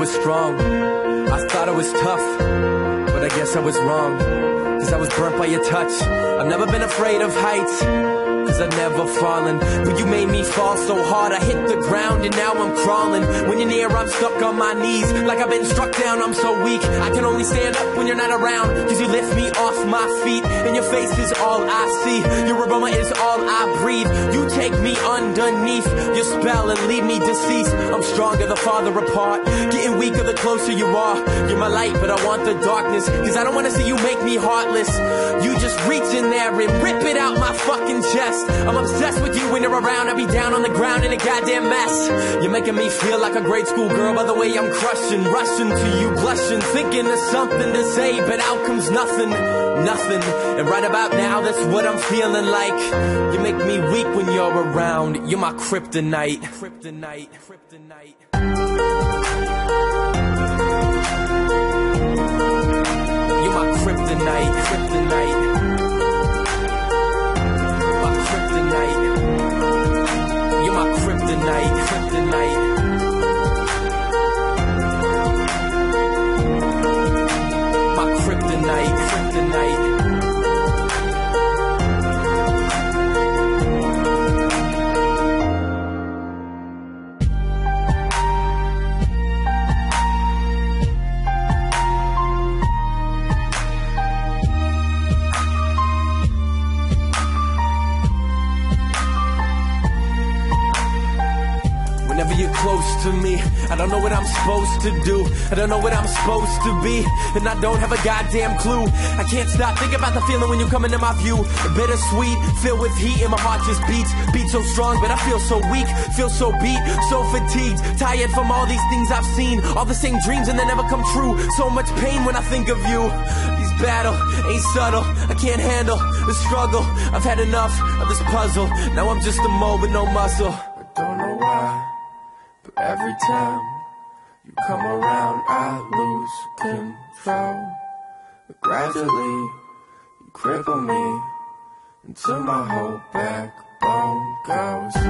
was strong. I thought I was tough, but I guess I was wrong. Cause I was burnt by your touch. I've never been afraid of heights, cause I've never fallen. But you made me fall so hard, I hit the ground and now I'm crawling. When you're near, I'm stuck on my knees, like I've been struck down, I'm so weak. I can only stand up when you're not around, cause you lift me off my feet. And your face is all I see, your aroma is all I breathe. You take me underneath your spell and leave me deceased. I'm stronger the farther apart, getting weaker the closer you are. You're my light, but I want the darkness, cause I don't wanna see you make me heartless. You just reach in there and rip it out my fucking chest. I'm obsessed with you when you're around. I be down on the ground in a goddamn mess. You're making me feel like a grade school girl by the way I'm crushing, rushing to you, blushing, thinking of something to say, but out comes nothing, nothing. And right about now, that's what I'm feeling like. You make me weak when you're around. You're my kryptonite. Kryptonite, kryptonite. You're my kryptonite, kryptonite. My kryptonite. You're my kryptonite, kryptonite. My kryptonite, kryptonite. Whenever you're close to me, I don't know what I'm supposed to do. I don't know what I'm supposed to be, and I don't have a goddamn clue. I can't stop thinking about the feeling when you come into my view. Bittersweet, filled with heat, and my heart just beats so strong, but I feel so weak, feel so beat, so fatigued, tired from all these things I've seen, all the same dreams and they never come true. So much pain when I think of you. These battles ain't subtle, I can't handle the struggle. I've had enough of this puzzle. Now I'm just a mole with no muscle. I don't know why, but every time you come around, I lose control. But gradually, you cripple me until my whole backbone goes.